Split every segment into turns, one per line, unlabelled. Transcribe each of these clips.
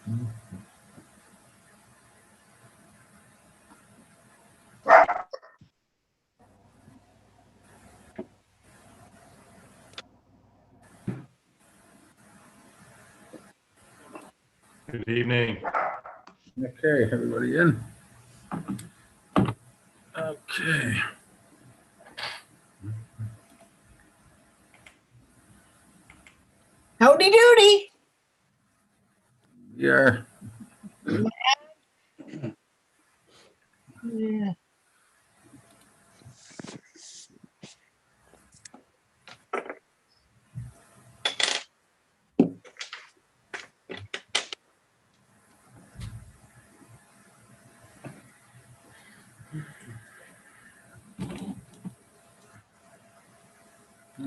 Good evening.
Okay, everybody in? Okay.
Howdy doody.
We are.
Yeah.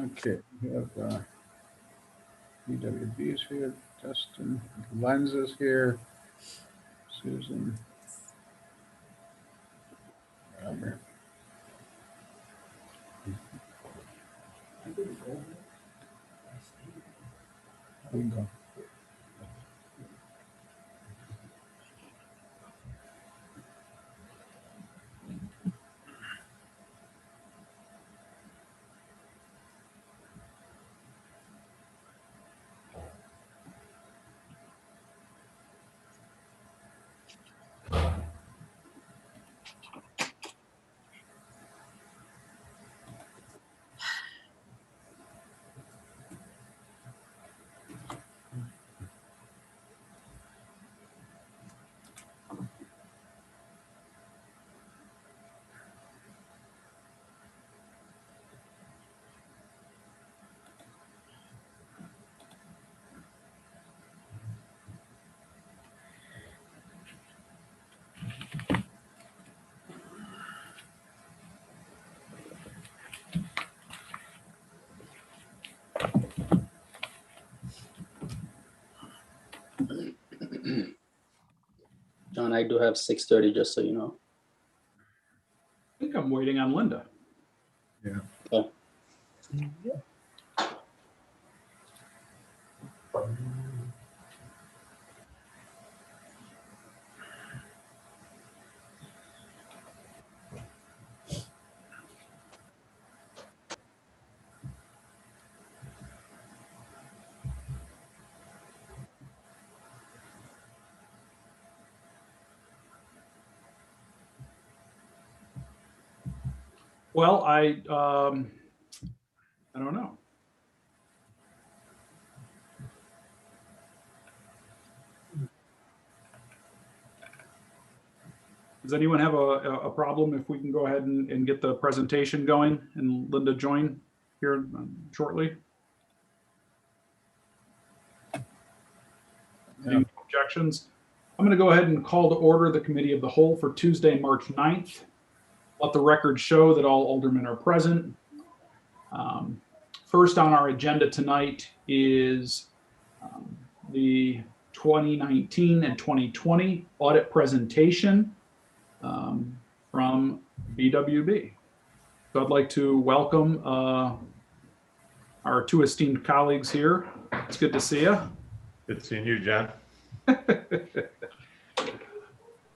Okay, we have BWB is here, Dustin, Lenz is here, Susan. Robert. We can go.
John, I do have 6:30, just so you know.
I think I'm waiting on Linda.
Yeah.
Okay.
Well, I don't know. Does anyone have a problem if we can go ahead and get the presentation going and Linda join here shortly? Any objections? I'm going to go ahead and call to order the Committee of the Whole for Tuesday, March 9th. Let the record show that all aldermen are present. First on our agenda tonight is the 2019 and 2020 audit presentation from BWB. So I'd like to welcome our two esteemed colleagues here. It's good to see you.
Good seeing you, John.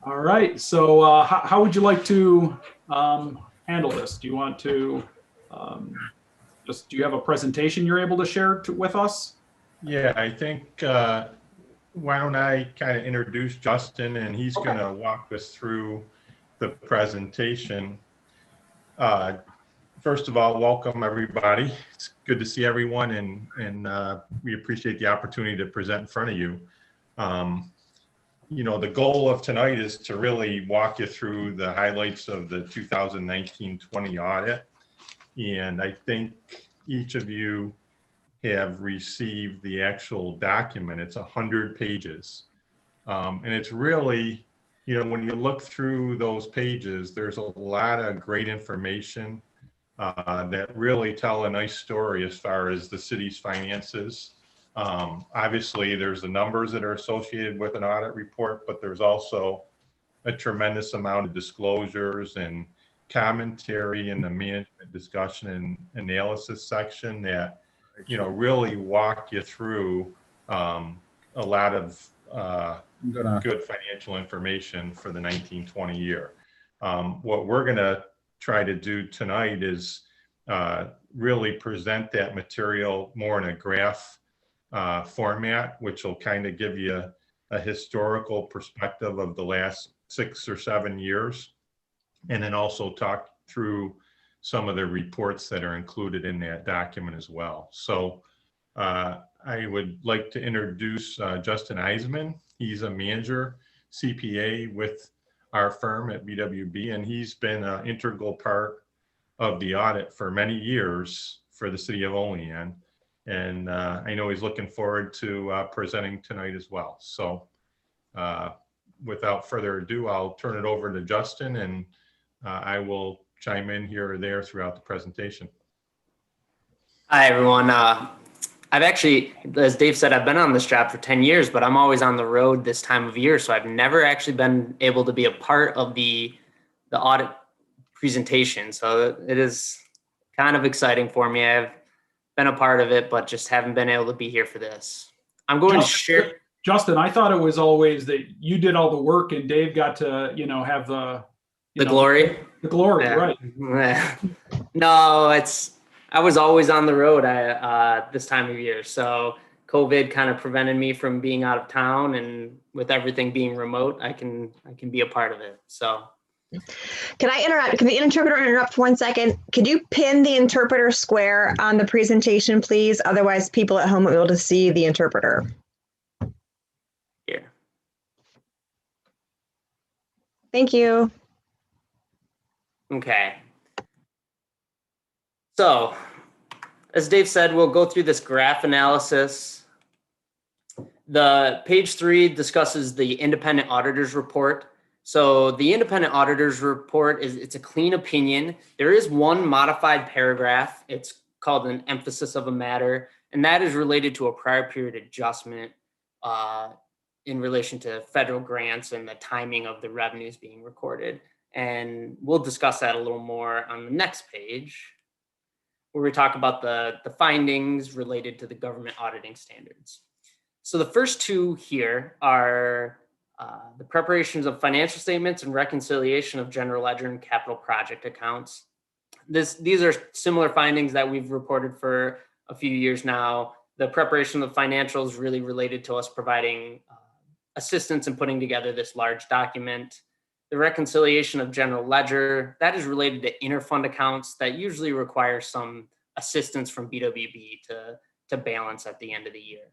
All right, so how would you like to handle this? Do you want to do you have a presentation you're able to share with us?
Yeah, I think, why don't I kind of introduce Justin and he's going to walk us through the presentation. First of all, welcome everybody. It's good to see everyone and we appreciate the opportunity to present in front of you. You know, the goal of tonight is to really walk you through the highlights of the 2019-20 audit. And I think each of you have received the actual document. It's 100 pages. And it's really, you know, when you look through those pages, there's a lot of great information that really tell a nice story as far as the city's finances. Obviously, there's the numbers that are associated with an audit report, but there's also a tremendous amount of disclosures and commentary in the management discussion and analysis section that, you know, really walk you through a lot of
I'm gonna,
good financial information for the 1920 year. What we're going to try to do tonight is really present that material more in a graph format, which will kind of give you a historical perspective of the last 6 or 7 years, and then also talk through some of the reports that are included in that document as well. So I would like to introduce Justin Eisman. He's a manager CPA with our firm at BWB, and he's been an integral part of the audit for many years for the city of Olean. And I know he's looking forward to presenting tonight as well. So without further ado, I'll turn it over to Justin, and I will chime in here or there throughout the presentation.
Hi, everyone. I've actually, as Dave said, I've been on this job for 10 years, but I'm always on the road this time of year. So I've never actually been able to be a part of the audit presentation. So it is kind of exciting for me. I've been a part of it, but just haven't been able to be here for this. I'm going to share.
Justin, I thought it was always that you did all the work and Dave got to, have the
Glory.
The glory,
Yeah.
right?
No, I was always on the road this time of year. So COVID kind of prevented me from being out of town, and with everything being remote, I can be a part of it. So
Can I interrupt? Can the interpreter interrupt for 1 second? Could you pin the interpreter square on the presentation, please? Otherwise, people at home will be able to see the interpreter.
here.
Thank you.
Okay. So, as Dave said, we'll go through this graph analysis. The page 3 discusses the independent auditor's report. So the independent auditor's report it's a clean opinion. There is one modified paragraph. It's called an emphasis of a matter, and that is related to a prior period adjustment in relation to federal grants and the timing of the revenues being recorded. And we'll discuss that a little more on the next page, where we talk about the findings related to the government auditing standards. So the first two here are the preparations of financial statements and reconciliation of general ledger and capital project accounts. These are similar findings that we've reported for a few years now. The preparation of financials really related to us providing assistance in putting together this large document. The reconciliation of general ledger, that is related to interfund accounts that usually require some assistance from BWB to balance at the end of the year.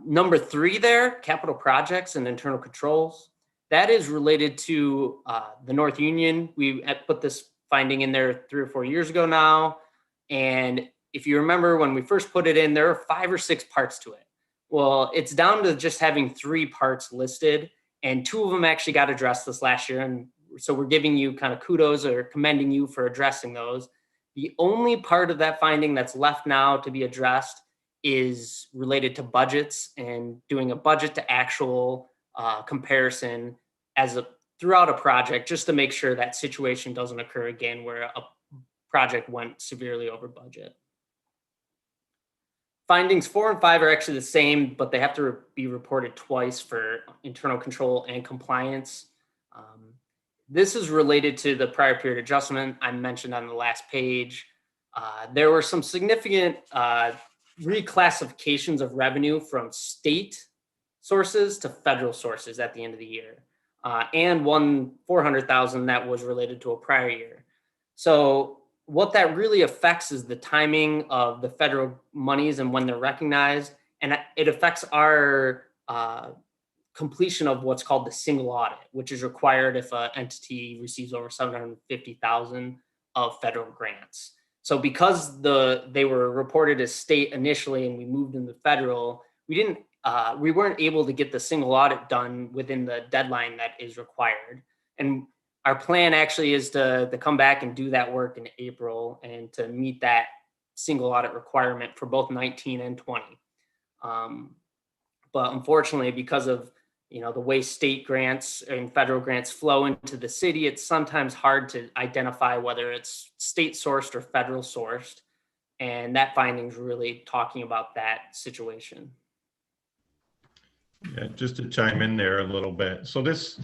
Number 3 there, capital projects and internal controls. That is related to the North Union. We put this finding in there 3 or 4 years ago now. And if you remember when we first put it in, there are 5 or 6 parts to it. Well, it's down to just having 3 parts listed, and 2 of them actually got addressed this last year. And so we're giving you kind of kudos or commending you for addressing those. The only part of that finding that's left now to be addressed is related to budgets and doing a budget to actual comparison throughout a project, just to make sure that situation doesn't occur again where a project went severely over budget. Findings 4 and 5 are actually the same, but they have to be reported twice for internal control and compliance. This is related to the prior period adjustment I mentioned on the last page. There were some significant reclassifications of revenue from state sources to federal sources at the end of the year, and one $400,000 that was related to a prior year. So what that really affects is the timing of the federal monies and when they're recognized, and it affects our completion of what's called the single audit, which is required if an entity receives over $750,000 of federal grants. So because they were reported as state initially and we moved into federal, we weren't able to get the single audit done within the deadline that is required. And our plan actually is to come back and do that work in April and to meet that single audit requirement for both 19 and 20. But unfortunately, because of the way state grants and federal grants flow into the city, it's sometimes hard to identify whether it's state sourced or federal sourced. And that finding is really talking about that situation.
Yeah, just to chime in there a little bit. So this,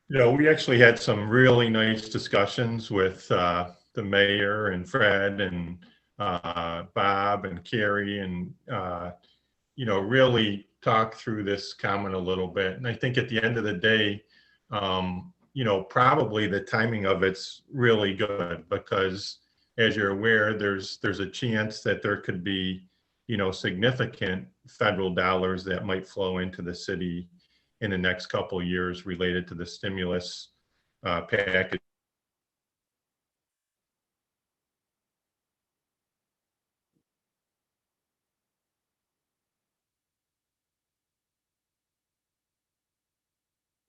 we actually had some really nice discussions with the mayor and Fred and Bob and Carrie and, really talk through this comment a little bit. And I think at the end of the day, probably the timing of it's really good because as you're aware, there's a chance that there could be, significant federal dollars that might flow into the city in the next couple of years related to the stimulus package.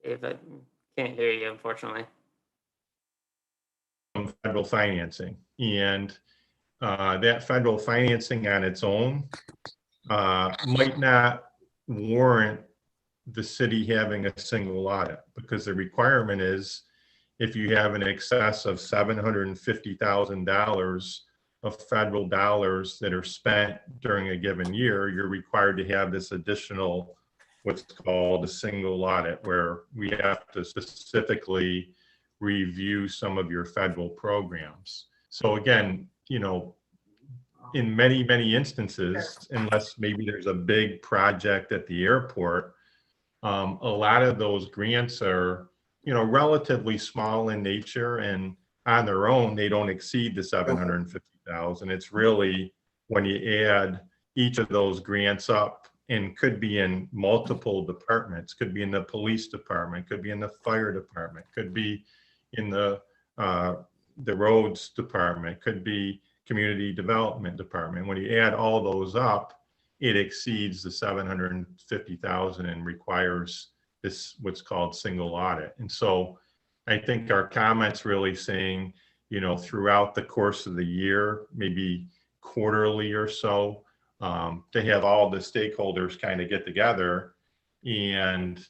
Dave, I can't hear you, unfortunately.
Federal financing, and that federal financing on its own might not warrant the city having a single audit, because the requirement is if you have an excess of $750,000 of federal dollars that are spent during a given year, you're required to have this additional, what's called a single audit, where we have to specifically review some of your federal programs. So again, in many, many instances, unless maybe there's a big project at the airport, a lot of those grants are, relatively small in nature, and on their own, they don't exceed the 750,000. It's really when you add each of those grants up, and could be in multiple departments, could be in the police department, could be in the fire department, could be in the roads department, could be community development department. When you add all those up, it exceeds the 750,000 and requires this, what's called single audit. And so I think our comments really saying, throughout the course of the year, maybe quarterly or so, to have all the stakeholders kind of get together and,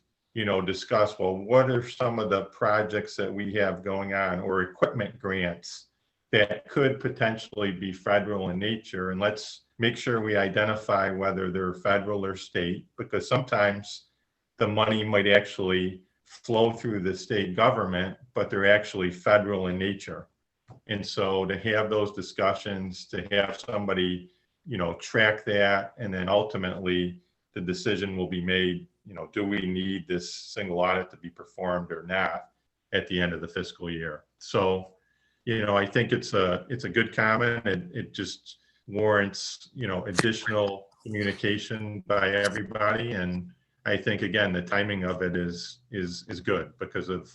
discuss, well, what are some of the projects that we have going on, or equipment grants that could potentially be federal in nature, and let's make sure we identify whether they're federal or state, because sometimes the money might actually flow through the state government, but they're actually federal in nature. And so to have those discussions, to have somebody, track that, and then ultimately the decision will be made, do we need this single audit to be performed or not at the end of the fiscal year? So, I think it's a good comment. It just warrants, additional communication by everybody. And I think, again, the timing of it is good because of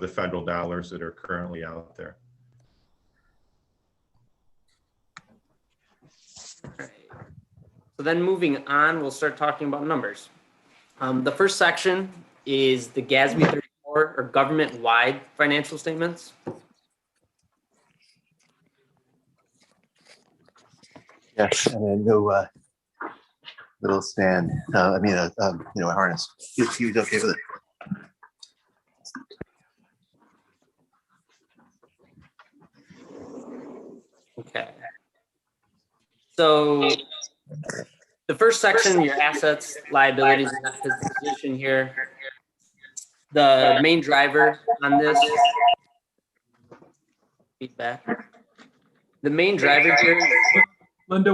the federal dollars that are currently out there.
All right. So then moving on, we'll start talking about numbers. The first section is the GASB 34, or government-wide financial statements.
Yes, and a new little stand. A harness. He was okay with it.
Okay. So the first section, your assets, liabilities, and his position here. The main driver on this feedback. The main driver here.
Linda,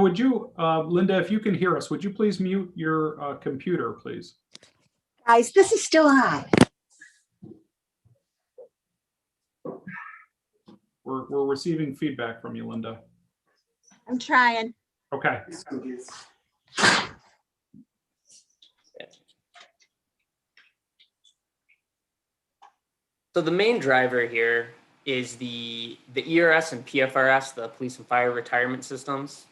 if you can hear us, would you please mute your computer, please?
Guys, this is still on.
We're receiving feedback from you, Linda.
I'm trying.
Okay.
So the main driver here is the ERS and PFRS, the police and fire retirement systems.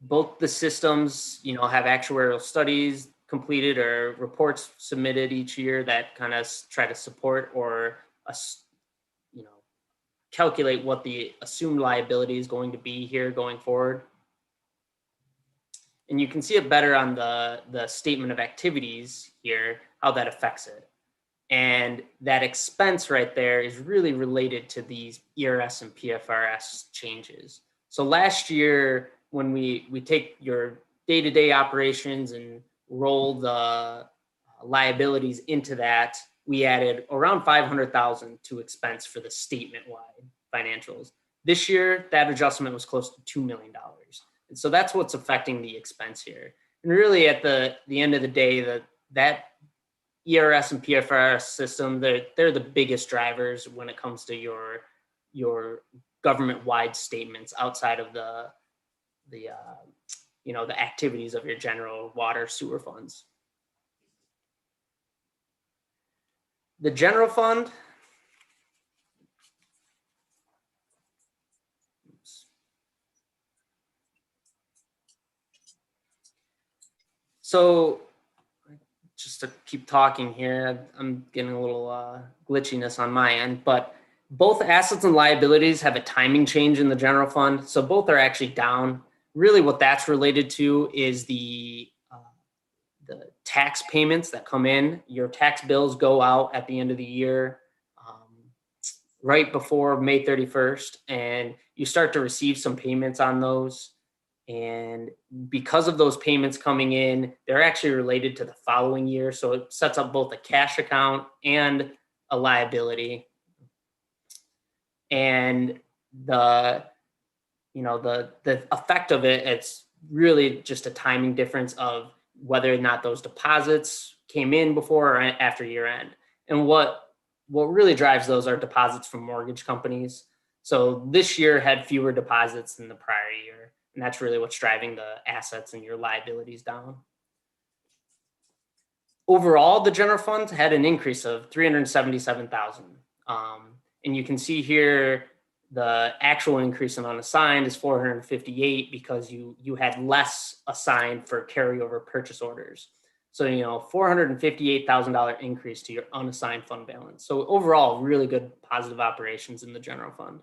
Both the systems, have actuarial studies completed or reports submitted each year that kind of try to support or calculate what the assumed liability is going to be here going forward. And you can see it better on the statement of activities here, how that affects it. And that expense right there is really related to these ERS and PFRS changes. So last year, when we take your day-to-day operations and roll the liabilities into that, we added around 500,000 to expense for the statement-wide financials. This year, that adjustment was close to $2 million. And so that's what's affecting the expense here. And really at the end of the day, that ERS and PFRS system, they're the biggest drivers when it comes to your government-wide statements outside of the activities of your general water sewer funds. The general fund. Oops. So just to keep talking here, I'm getting a little glitchiness on my end, but both assets and liabilities have a timing change in the general fund. So both are actually down. Really what that's related to is the tax payments that come in. Your tax bills go out at the end of the year, right before May 31st, and you start to receive some payments on those. And because of those payments coming in, they're actually related to the following year. So it sets up both a cash account and a liability. And the effect of it, it's really just a timing difference of whether or not those deposits came in before or after year end. And what really drives those are deposits from mortgage companies. So this year had fewer deposits than the prior year. And that's really what's driving the assets and your liabilities down. Overall, the general fund had an increase of 377,000. And you can see here, the actual increase in unassigned is 458 because you had less assigned for carryover purchase orders. So, $458,000 increase to your unassigned fund balance. So overall, really good positive operations in the general fund.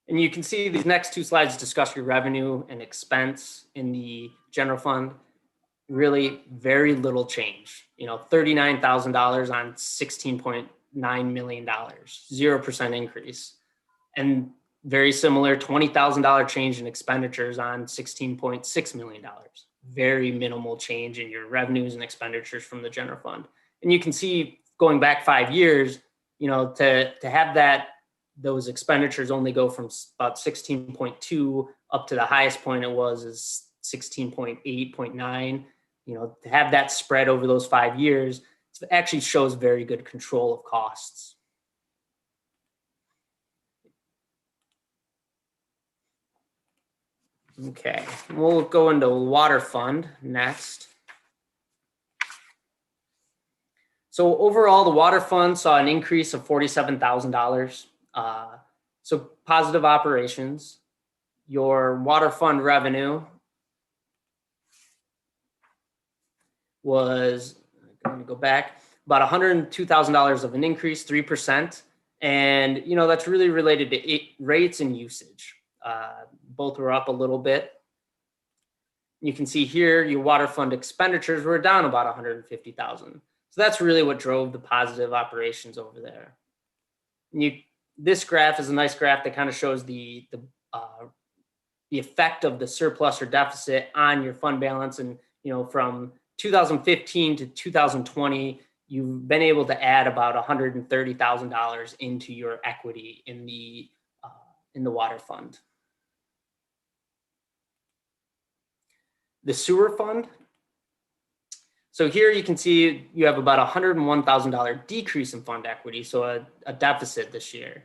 And you can see these next two slides discuss your revenue and expense in the general fund. Really very little change, $39,000 on $16.9 million, 0% increase. And very similar, $20,000 change in expenditures on $16.6 million. Very minimal change in your revenues and expenditures from the general fund. And you can see going back 5 years, to have those expenditures only go from about 16.2 up to the highest point it was is 16.8, 0.9. To have that spread over those 5 years, it actually shows very good control of costs. Okay, we'll go into water fund next. So overall, the water fund saw an increase of $47,000. So positive operations. Your water fund revenue was, I'm going to go back, about $102,000 of an increase, 3%. And, that's really related to rates and usage. Both were up a little bit. You can see here, your water fund expenditures were down about $150,000. So that's really what drove the positive operations over there. This graph is a nice graph that kind of shows the effect of the surplus or deficit on your fund balance. And, from 2015 to 2020, you've been able to add about $130,000 into your equity in the water fund. The sewer fund. So here you can see you have about $101,000 decrease in fund equity, so a deficit this year.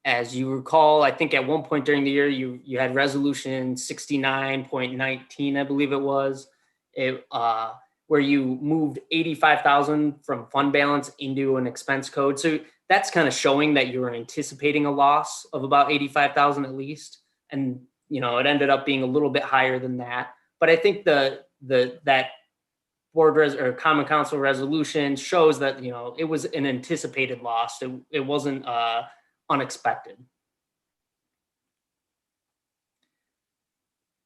As you recall, I think at one point during the year, you had resolution 69.19, I believe it was, where you moved 85,000 from fund balance into an expense code. So that's kind of showing that you were anticipating a loss of about 85,000 at least. And, it ended up being a little bit higher than that. But I think that board or common council resolution shows that, it was an anticipated loss. It wasn't unexpected.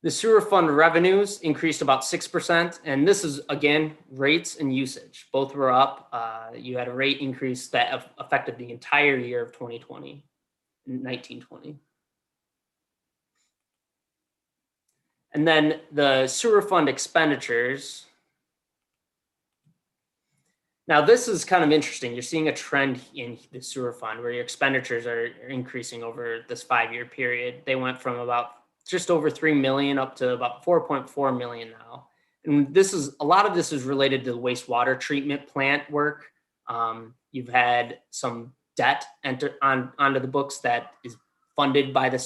The sewer fund revenues increased about 6%. And this is, again, rates and usage. Both were up. You had a rate increase that affected the entire year of 2020, 1920. And then the sewer fund expenditures. Now, this is kind of interesting. You're seeing a trend in the sewer fund where your expenditures are increasing over this 5-year period. They went from about just over 3 million up to about 4.4 million now. And this is, a lot of this is related to the wastewater treatment plant work. You've had some debt enter onto the books that is funded by the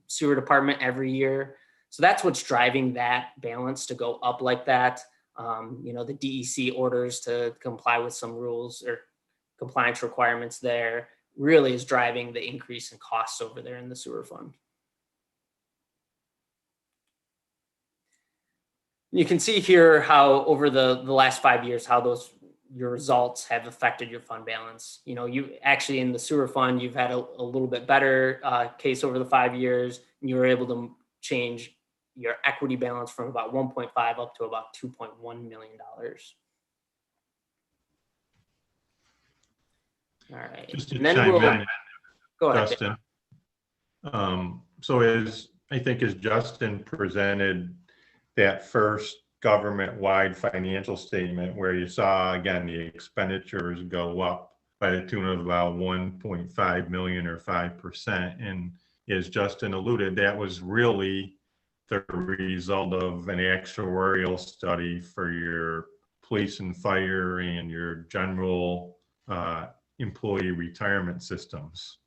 sewer department every year. So that's what's driving that balance to go up like that. The DEC orders to comply with some rules or compliance requirements there really is driving the increase in costs over there in the sewer fund. You can see here how over the last 5 years, how your results have affected your fund balance. You actually in the sewer fund, you've had a little bit better case over the 5 years, and you were able to change your equity balance from about 1.5 up to about $2.1 million. All right.
Just to
And then
chime
we'll
in,
go ahead.
Justin. So as Justin presented that first government-wide financial statement where you saw, again, the expenditures go up by the tune of about 1.5 million or 5%. And as Justin alluded, that was really the result of an actuarial study for your police and fire and your general employee retirement systems.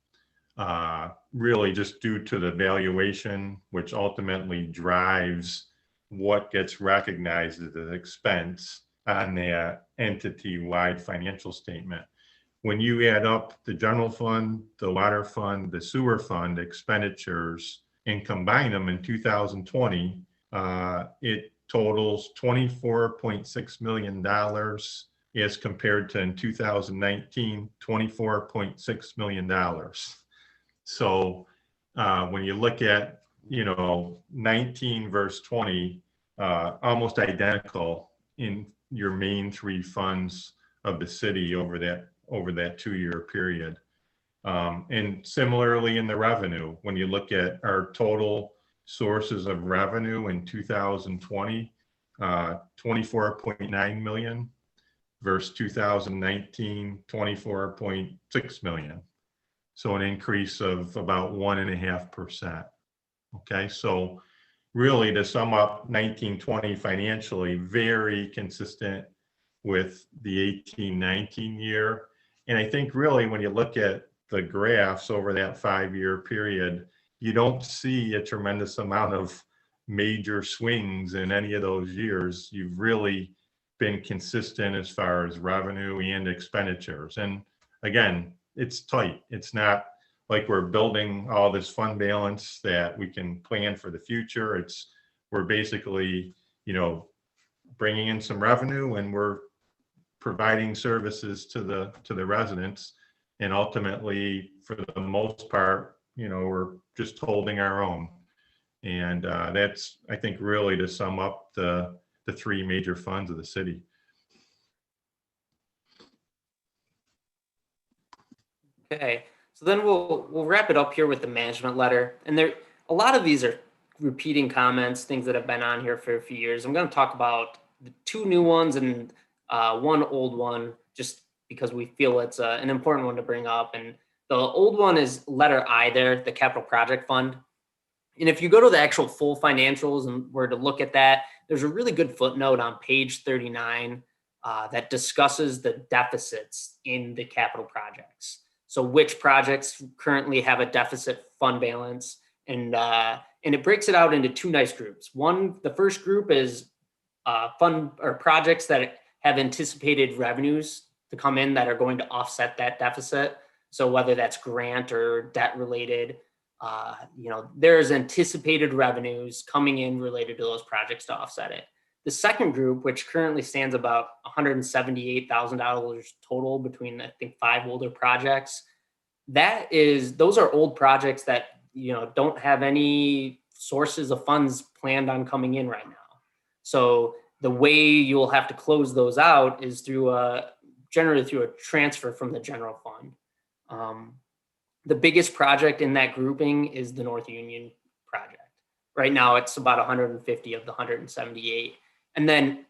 Really just due to the valuation, which ultimately drives what gets recognized as an expense on the entity-wide financial statement. When you add up the general fund, the water fund, the sewer fund expenditures and combine them in 2020, it totals $24.6 million as compared to in 2019, $24.6 million. So when you look at 19 versus 20, almost identical in your main 3 funds of the city over that 2-year period. And similarly in the revenue, when you look at our total sources of revenue in 2020, 24.9 million versus 2019, 24.6 million. So an increase of about 1.5%. Okay, so really to sum up 1920 financially, very consistent with the 18-19 year. And I think really when you look at the graphs over that 5-year period, you don't see a tremendous amount of major swings in any of those years. You've really been consistent as far as revenue and expenditures. And again, it's tight. It's not like we're building all this fund balance that we can plan for the future. We're basically, bringing in some revenue and we're providing services to the residents. And ultimately, for the most part, we're just holding our own. And that's, I think, really to sum up the 3 major funds of the city.
Okay, so then we'll wrap it up here with the management letter. And a lot of these are repeating comments, things that have been on here for a few years. I'm going to talk about the 2 new ones and 1 old one, just because we feel it's an important one to bring up. And the old one is letter I there, the capital project fund. And if you go to the actual full financials and were to look at that, there's a really good footnote on page 39 that discusses the deficits in the capital projects. So which projects currently have a deficit fund balance, and it breaks it out into 2 nice groups. The first group is fund or projects that have anticipated revenues to come in that are going to offset that deficit. So whether that's grant or debt related, there's anticipated revenues coming in related to those projects to offset it. The second group, which currently stands about $178,000 total between, I think, 5 older projects, those are old projects that, don't have any sources of funds planned on coming in right now. So the way you'll have to close those out is generally through a transfer from the general fund. The biggest project in that grouping is the North Union project. Right now, it's about 150 of the 178. And then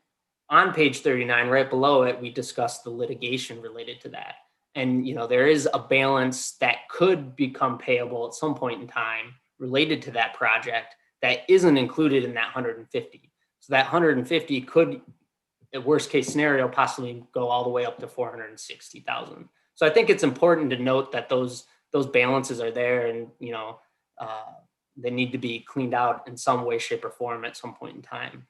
on page 39, right below it, we discussed the litigation related to that. And, there is a balance that could become payable at some point in time related to that project that isn't included in that 150. So that 150 could, at worst case scenario, possibly go all the way up to 460,000. So I think it's important to note that those balances are there, and they need to be cleaned out in some way, shape, or form at some point in time.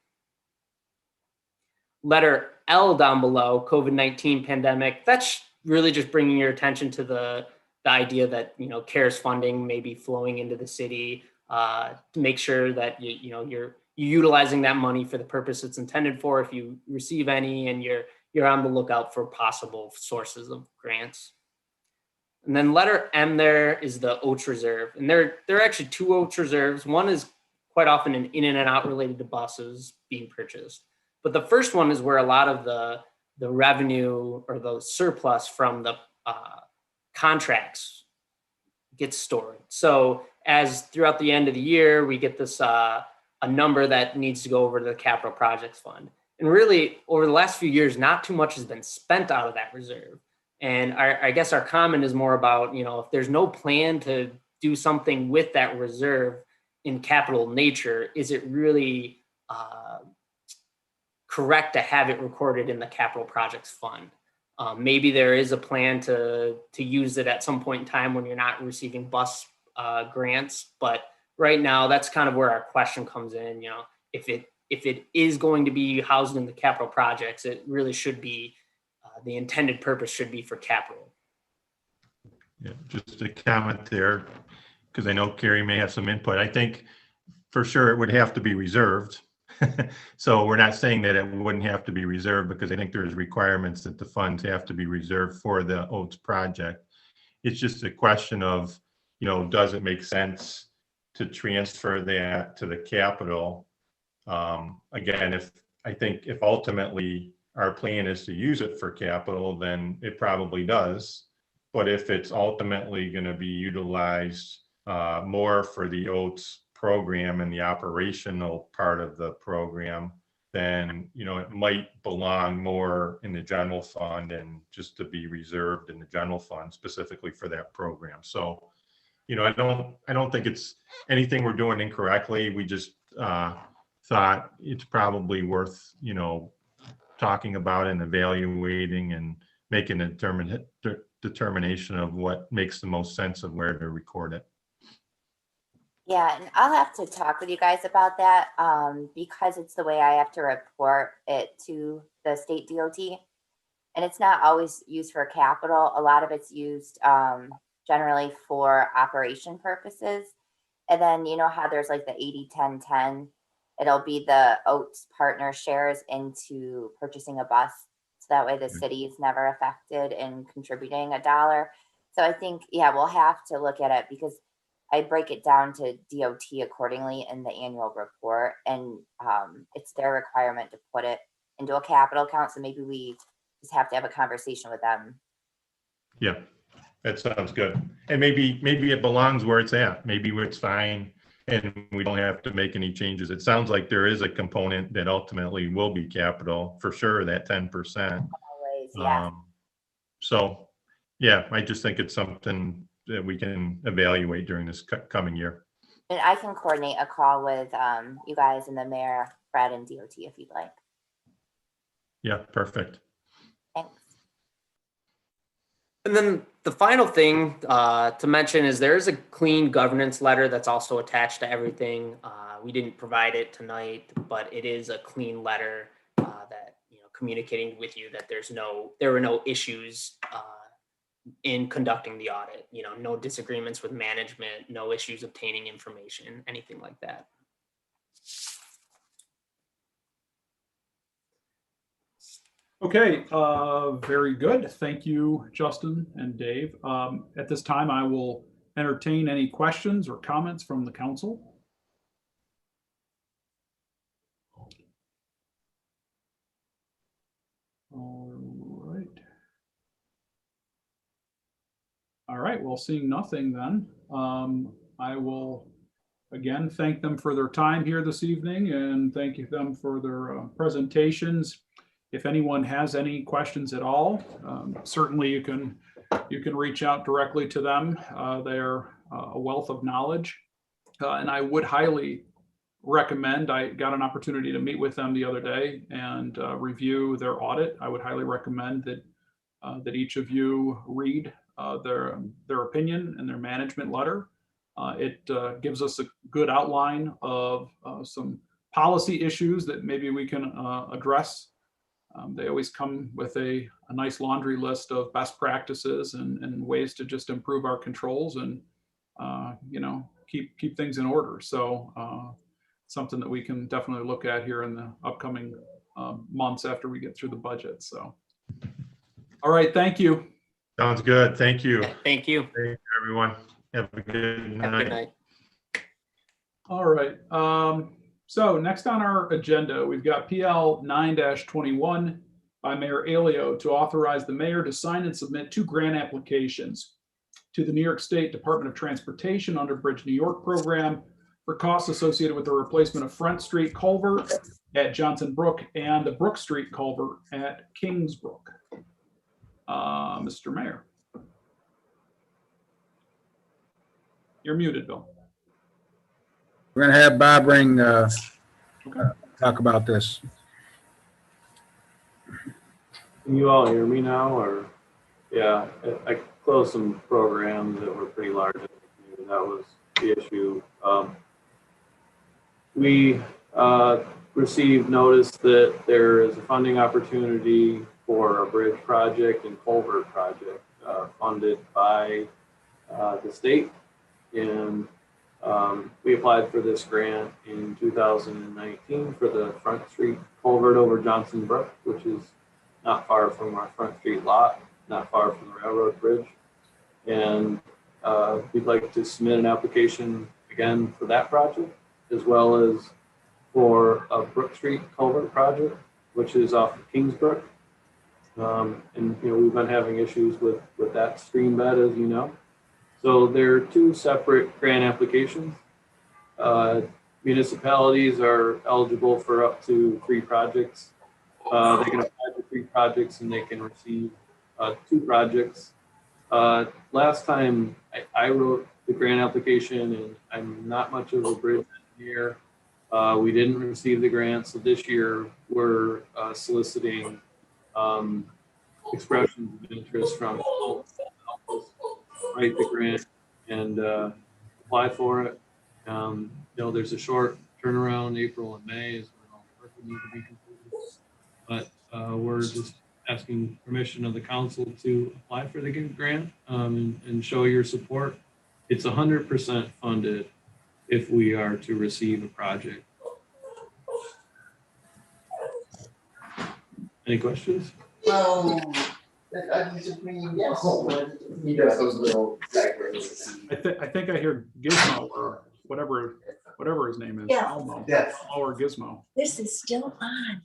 Letter L down below, COVID-19 pandemic. That's really just bringing your attention to the idea that CARES funding may be flowing into the city to make sure that you're utilizing that money for the purpose it's intended for. If you receive any, and you're on the lookout for possible sources of grants. And then letter M there is the OATS reserve. And there are actually two OATS reserves. One is quite often an in and out related to buses being purchased. But the first one is where a lot of the revenue or the surplus from the contracts gets stored. So as throughout the end of the year, we get this a number that needs to go over to the capital projects fund. And really, over the last few years, not too much has been spent out of that reserve. And I guess our comment is more about, if there's no plan to do something with that reserve in capital nature, is it really correct to have it recorded in the capital projects fund? Maybe there is a plan to use it at some point in time when you're not receiving bus grants, but right now that's kind of where our question comes in. If it is going to be housed in the capital projects, it really should be the intended purpose should be for capital.
Yeah, just a comment there, because I know Carrie may have some input. I think for sure it would have to be reserved. So we're not saying that it wouldn't have to be reserved, because I think there's requirements that the funds have to be reserved for the OATS project. It's just a question of, does it make sense to transfer that to the capital? Again, if ultimately our plan is to use it for capital, then it probably does. But if it's ultimately going to be utilized more for the OATS program and the operational part of the program, then it might belong more in the general fund and just to be reserved in the general fund specifically for that program. So I don't think it's anything we're doing incorrectly. We just thought it's probably worth talking about and evaluating and making a determination of what makes the most sense of where to record it.
Yeah, and I'll have to talk with you guys about that because it's the way I have to report it to the state DOT. And it's not always used for capital. A lot of it's used generally for operation purposes. And then how there's like the 80-10-10. It'll be the OATS partner shares into purchasing a bus. So that way the city is never affected in contributing $1. So I think, we'll have to look at it because I break it down to DOT accordingly in the annual report, and it's their requirement to put it into a capital account. So maybe we just have to have a conversation with them.
Yeah, that sounds good. And maybe it belongs where it's at. Maybe it's fine and we don't have to make any changes. It sounds like there is a component that ultimately will be capital for sure, that 10%.
Always, yeah.
So yeah, I just think it's something that we can evaluate during this coming year.
And I can coordinate a call with you guys and the mayor, Fred, and DOT if you'd like.
Yeah, perfect.
Thanks.
And then the final thing to mention is there is a clean governance letter that's also attached to everything. We didn't provide it tonight, but it is a clean letter that communicating with you that there were no issues in conducting the audit. No disagreements with management, no issues obtaining information, anything like that.
Okay, very good. Thank you, Justin and Dave. At this time, I will entertain any questions or comments from the council. All right, well, seeing nothing then, I will again, thank them for their time here this evening and thank them for their presentations. If anyone has any questions at all, certainly you can reach out directly to them. They're a wealth of knowledge. And I would highly recommend, I got an opportunity to meet with them the other day and review their audit. I would highly recommend that each of you read their opinion and their management letter. It gives us a good outline of some policy issues that maybe we can address. They always come with a nice laundry list of best practices and ways to just improve our controls and keep things in order. So something that we can definitely look at here in the upcoming months after we get through the budget. So, all right, thank you.
Sounds good. Thank you.
Thank you.
Thank you, everyone. Have a good
Have a
night.
good night.
All right. So next on our agenda, we've got PL 9-21 by Mayor Alio to authorize the mayor to sign and submit 2 grant applications to the New York State Department of Transportation under Bridge New York program for costs associated with the replacement of Front Street culvert at Johnson Brook and the Brook Street culvert at Kingsbrook. Mr. Mayor. You're muted, Bill.
We're gonna have Bob Ring talk about this.
Can you all hear me now, or? Yeah, I closed some programs that were pretty large. That was the issue. We received notice that there is a funding opportunity for a bridge project and culvert project funded by the state. And we applied for this grant in 2019 for the Front Street culvert over Johnson Brook, which is not far from our Front Street lot, not far from the railroad bridge. And we'd like to submit an application again for that project, as well as for a Brook Street culvert project, which is off of Kingsbrook. And we've been having issues with that stream bed, as you know. So there are 2 separate grant applications. Municipalities are eligible for up to 3 projects. They can apply for 3 projects and they can receive 2 projects. Last time I wrote the grant application, and I'm not much of a bridge engineer. We didn't receive the grant, so this year we're soliciting expressions of interest from write the grant and apply for it. There's a short turnaround. April and May is when all the work will need to be completed. But we're just asking permission of the council to apply for the grant and show your support. It's 100% funded if we are to receive a project. Any questions?
He does those little diagrams.
I think I hear Gizmo or whatever his name is.
Yeah.
Elmo.
Yes.
Elmo or Gizmo.
This is still on.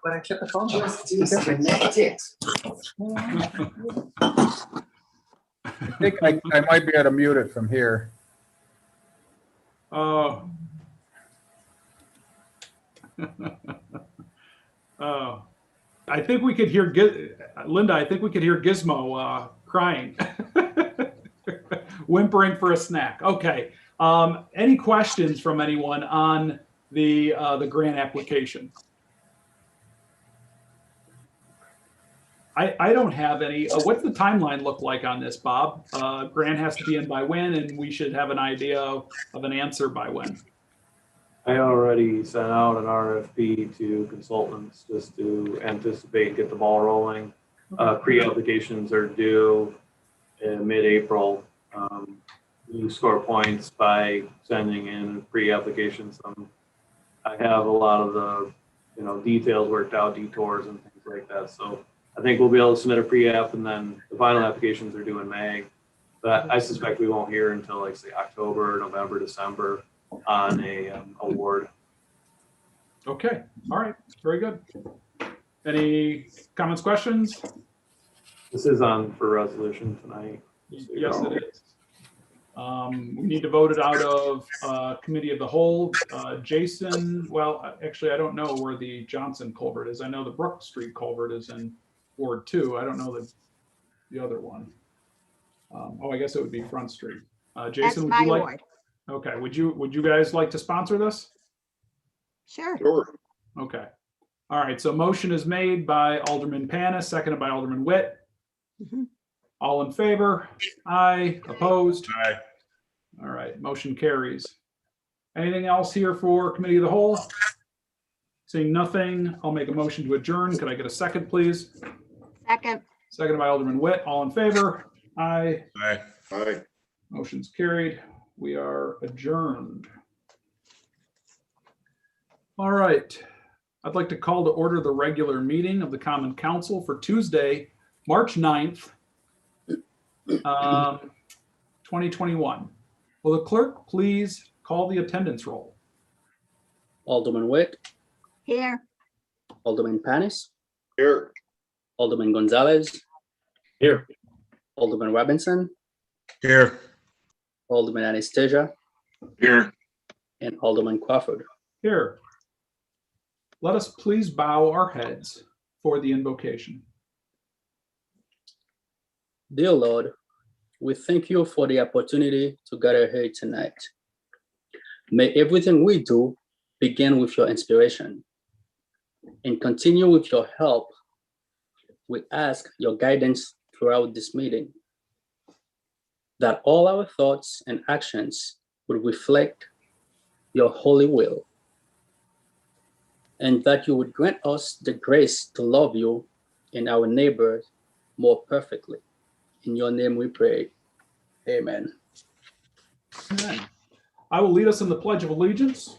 But I kept the phone.
Just disconnect it.
I think I might be able to mute it from here.
Oh. I think we could hear Linda. I think we could hear Gizmo crying, whimpering for a snack. Okay. Any questions from anyone on the grant application? I don't have any. What's the timeline look like on this, Bob? Grant has to be in by when, and we should have an idea of an answer by when?
I already sent out an RFP to consultants just to anticipate, get the ball rolling. Pre-applications are due in mid-April. You score points by sending in pre-applications. I have a lot of the details worked out, detours and things like that. So I think we'll be able to submit a pre-app, and then the final applications are due in May. But I suspect we won't hear until, like, say, October, November, December on a award.
Okay. All right. Very good. Any comments, questions?
This is on for resolution tonight.
Yes, it is. We need to vote it out of committee of the whole. Jason, well, actually, I don't know where the Johnson culvert is. I know the Brook Street culvert is in Ward 2. I don't know the other one. Oh, I guess it would be Front Street.
That's
Jason, would
my
you like?
ward.
Okay, would you guys like to sponsor this?
Sure.
Okay. All right, so motion is made by Alderman Panis, seconded by Alderman Witt.
Mhm.
All in favor? Aye. Opposed?
Aye.
All right, motion carries. Anything else here for committee of the whole? Seeing nothing, I'll make a motion to adjourn. Could I get a second, please?
Second.
Seconded by Alderman Witt. All in favor? Aye.
Aye.
Aye.
Motion's carried. We are adjourned. All right. I'd like to call to order the regular meeting of the Common Council for Tuesday, March 9th, 2021. Will the clerk please call the attendance roll?
Alderman Witt,
Here.
Alderman Panis,
Here.
Alderman Gonzalez,
Here.
Alderman Robinson,
Here.
Alderman Anastasia,
Here.
and Alderman Crawford.
Here. Let us please bow our heads for the invocation.
Dear Lord, we thank you for the opportunity to gather here tonight. May everything we do begin with your inspiration and continue with your help. We ask your guidance throughout this meeting, that all our thoughts and actions will reflect your holy will, and that you would grant us the grace to love you and our neighbors more perfectly. In your name we pray. Amen.
Amen. I will lead us in the Pledge of Allegiance.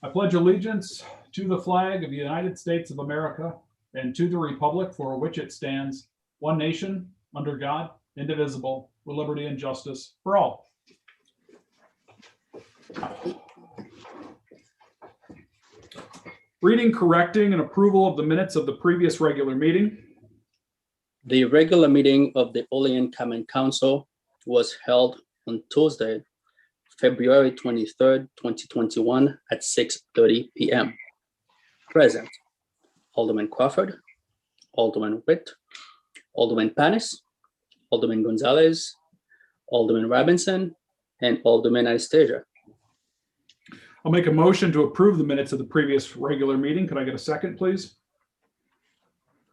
I pledge allegiance to the flag of the United States of America and to the republic for which it stands, one nation, under God, indivisible, with liberty and justice for all. Reading, correcting, and approval of the minutes of the previous regular meeting.
The regular meeting of the Olean Common Council was held on Tuesday, February 23rd, 2021 at 6:30 p.m. Present, Alderman Crawford, Alderman Witt, Alderman Panis, Alderman Gonzalez, Alderman Robinson, and Alderman Anastasia.
I'll make a motion to approve the minutes of the previous regular meeting. Could I get a second, please?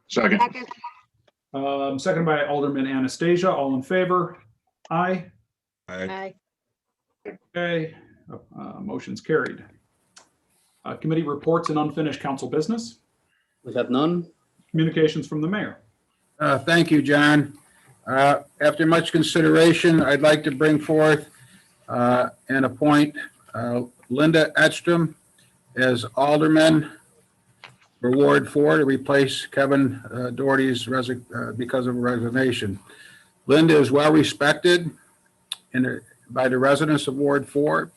Second.
Second.
Seconded by Alderman Anastasia. All in favor? Aye.
Aye.
Aye.
Okay, motion's carried. Committee reports and unfinished council business.
We have none.
Communications from the mayor.
Thank you, John. After much consideration, I'd like to bring forth and appoint Linda Edstrom as alderman for Ward 4 to replace Kevin Doherty's because of resignation. Linda is well respected by the residents of Ward 4.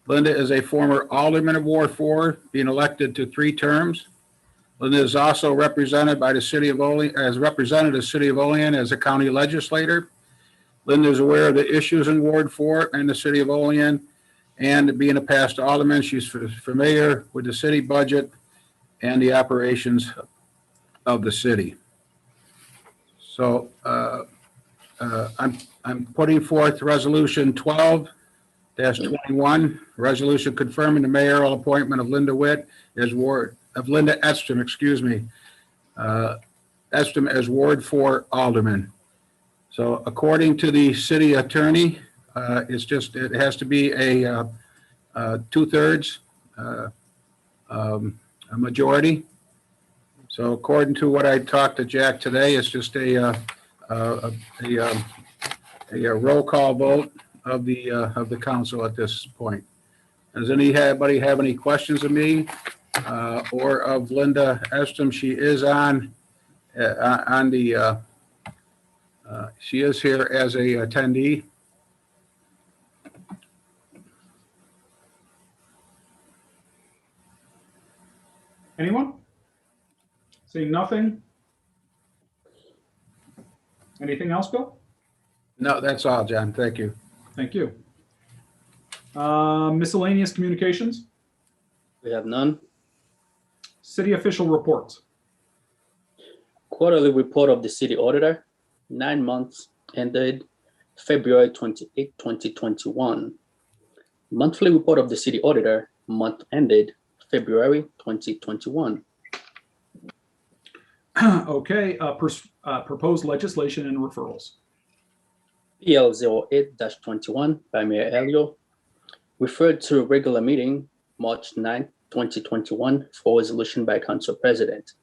Linda is a former alderman of Ward 4, being elected to 3 terms. Linda is also represented by the city of Olean, as represented the city of Olean as a county legislator. Linda is aware of the issues in Ward 4 and the city of Olean, and being a past alderman, she's familiar with the city budget and the operations of the city. So I'm putting forth resolution 12-21, resolution confirming the mayoral appointment of Linda Witt as Linda Edstrom, Edstrom as Ward 4 alderman. So according to the city attorney, it has to be a 2/3 a majority. So according to what I talked to Jack today, it's just a roll call vote of the council at this point. Does anybody have any questions of me or of Linda Edstrom? She is she is here as a attendee.
Anyone? Seeing nothing? Anything else, Bill?
No, that's all, John. Thank you.
Thank you. Miscellaneous communications,
We have none.
city official reports.
Quarterly report of the city auditor, 9 months ended February 28, 2021. Monthly report of the city auditor, month ended February 2021.
Okay, proposed legislation and referrals.
PL 08-21 by Mayor Elio, referred to a regular meeting, March 9, 2021, for resolution by Council President.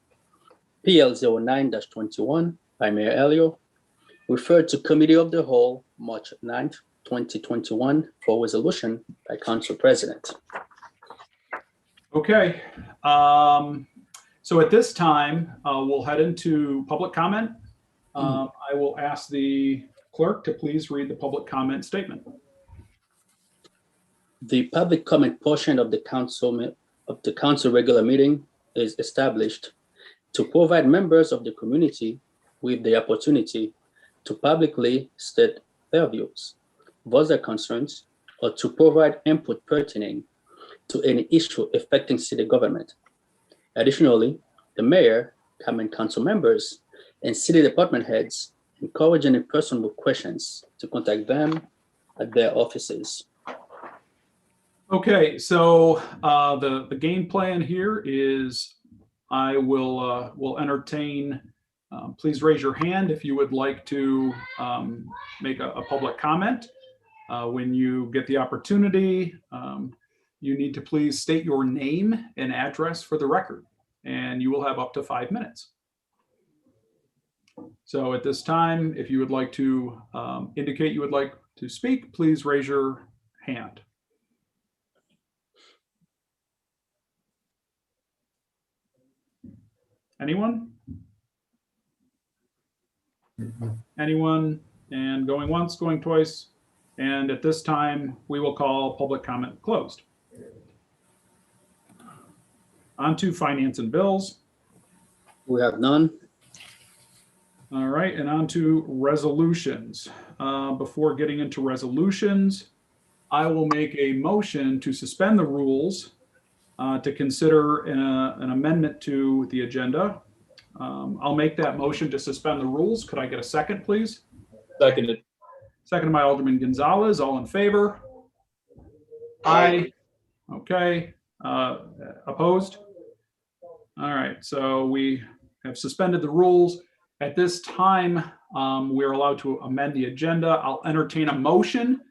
PL 09-21 by Mayor Elio, referred to Committee of the Whole, March 9th, 2021, for resolution by Council President.
Okay, so at this time, we'll head into public comment. I will ask the clerk to please read the public comment statement.
The public comment portion of the council regular meeting is established to provide members of the community with the opportunity to publicly state their views, voice their concerns, or to provide input pertaining to any issue affecting city government. Additionally, the mayor, common council members, and city department heads encourage any person with questions to contact them at their offices.
Okay, so the game plan here is I will entertain, please raise your hand if you would like to make a public comment. When you get the opportunity, you need to please state your name and address for the record, and you will have up to 5 minutes. So at this time, if you would like to indicate you would like to speak, please raise your hand. Anyone? Anyone? And going once, going twice. And at this time, we will call public comment closed. On to finance and bills.
We have none.
All right, and on to resolutions. Before getting into resolutions, I will make a motion to suspend the rules to consider an amendment to the agenda. I'll make that motion to suspend the rules. Could I get a second, please?
Seconded.
Seconded by Alderman Gonzalez. All in favor? Aye. Okay. Opposed? All right. So we have suspended the rules. At this time, we're allowed to amend the agenda. I'll entertain a motion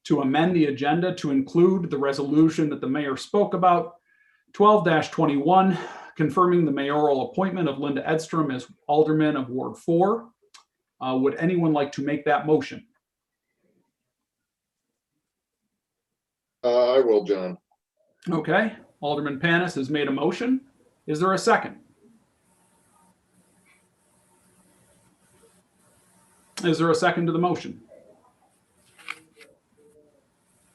to amend the agenda to include the resolution that the mayor spoke about, 12-21, confirming the mayoral appointment of Linda Edstrom as alderman of Ward 4. Would anyone like to make that motion?
I will, John.
Okay, Alderman Panis has made a motion. Is there a second? Is there a second to the motion?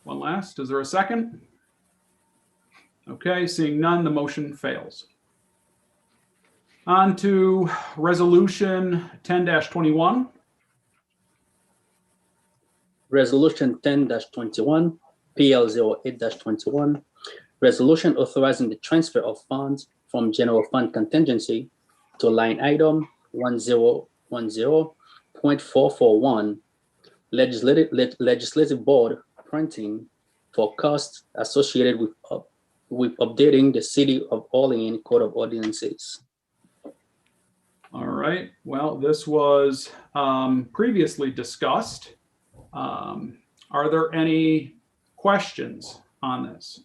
One last, is there a second? Okay, seeing none, the motion fails. On to resolution 10-21.
Resolution 10-21, PL 08-21, resolution authorizing the transfer of funds from general fund contingency to line item 1010.441, legislative board printing for costs associated with updating the City of Olean Code of Ordinances.
All right, well, this was previously discussed. Are there any questions on this?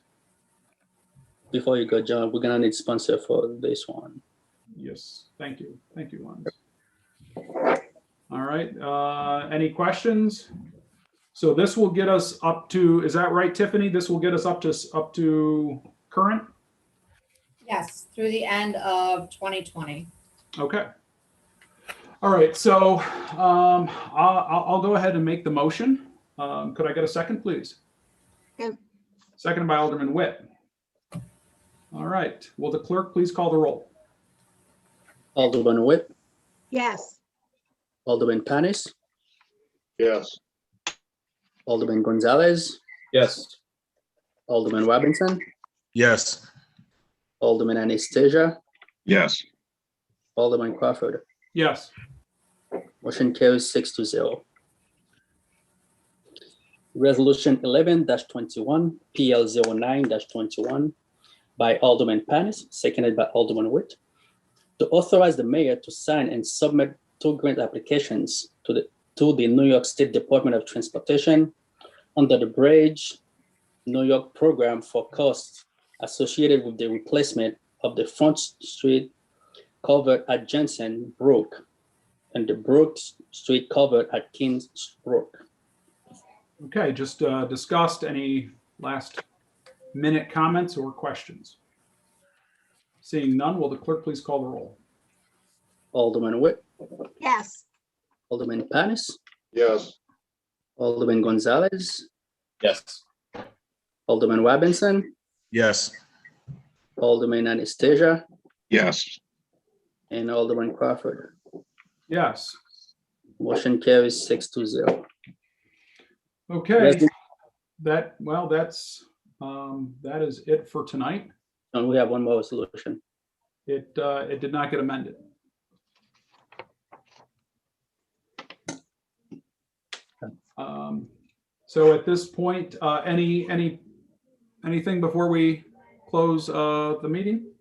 Before you go, John, we're gonna need sponsor for this one.
Yes, thank you. Thank you, Lance. All right, any questions? So this will get us up to, is that right, Tiffany? This will get us up to current?
Yes, through the end of 2020.
Okay. All right, so I'll go ahead and make the motion. Could I get a second, please?
Yep.
Seconded by Alderman Witt. All right, will the clerk please call the roll?
Alderman Witt,
Yes.
Alderman Panis,
Yes.
Alderman Gonzalez,
Yes.
Alderman Robinson,
Yes.
Alderman Anastasia,
Yes.
Alderman Crawford.
Yes.
Motion carries 6-0. Resolution 11-21, PL 09-21 by Alderman Panis, seconded by Alderman Witt, to authorize the mayor to sign and submit 2 grant applications to the New York State Department of Transportation under the Bridge New York program for costs associated with the replacement of the Front Street culvert at Jensen Brook and the Brook Street culvert at Kings Brook.
Okay, just discussed. Any last minute comments or questions? Seeing none, will the clerk please call the roll?
Alderman Witt,
Yes.
Alderman Panis,
Yes.
Alderman Gonzalez,
Yes.
Alderman Robinson,
Yes.
Alderman Anastasia,
Yes.
and Alderman Crawford.
Yes.
Motion carries 6-0.
Okay. That is it for tonight.
And we have one more resolution.
It did not get amended. So at this point, anything before we close the meeting?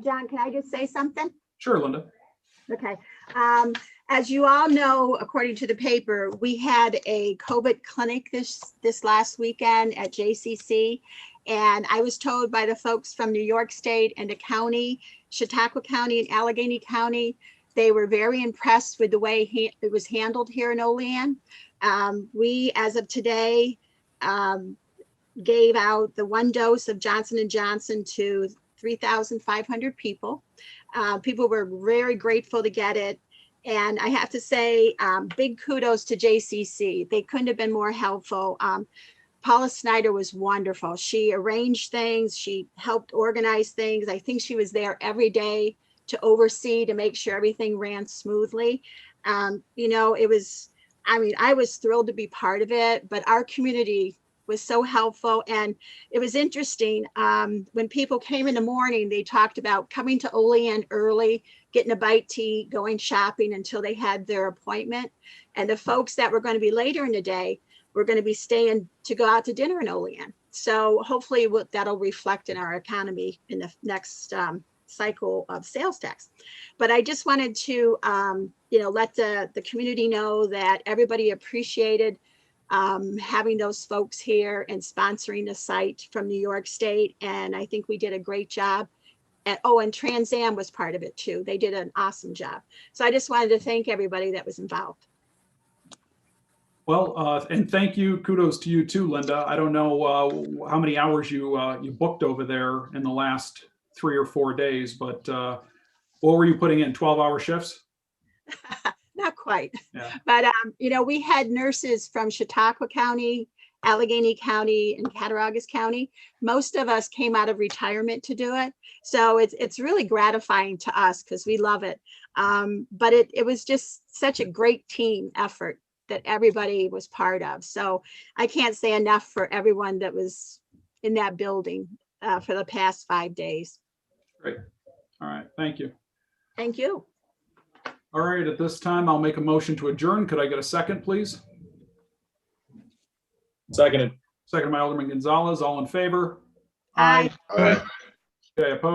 John, can I just say something?
Sure, Linda.
Okay. As you all know, according to the paper, we had a COVID clinic this last weekend at JCC. And I was told by the folks from New York State and the county, Chautauqua County and Allegheny County, they were very impressed with the way it was handled here in Olean. We, as of today, gave out the 1 dose of Johnson & Johnson to 3,500 people. People were very grateful to get it. And I have to say, big kudos to JCC. They couldn't have been more helpful. Paula Snyder was wonderful. She arranged things. She helped organize things. I think she was there every day to oversee, to make sure everything ran smoothly. I was thrilled to be part of it, but our community was so helpful. And it was interesting. When people came in the morning, they talked about coming to Olean early, getting a bite to eat, going shopping until they had their appointment. And the folks that were going to be later in the day were going to be staying to go out to dinner in Olean. So hopefully that'll reflect in our economy in the next cycle of sales tax. But I just wanted to, let the community know that everybody appreciated having those folks here and sponsoring the site from New York State. And I think we did a great job. And Trans Am was part of it too. They did an awesome job. So I just wanted to thank everybody that was involved.
Well, and thank you. Kudos to you too, Linda. I don't know how many hours you booked over there in the last 3 or 4 days, but what were you putting in, 12-hour shifts?
Not quite.
Yeah.
But, we had nurses from Chautauqua County, Allegheny County, and Cattaraugus County. Most of us came out of retirement to do it. So it's really gratifying to us because we love it. But it was just such a great team effort that everybody was part of. So I can't say enough for everyone that was in that building for the past 5 days.
Great. All right. Thank you.
Thank you.
All right. At this time, I'll make a motion to adjourn. Could I get a second, please?
Seconded.
Second by Alderman Gonzalez. All in favor?
Aye.
Aye.
Okay, opposed?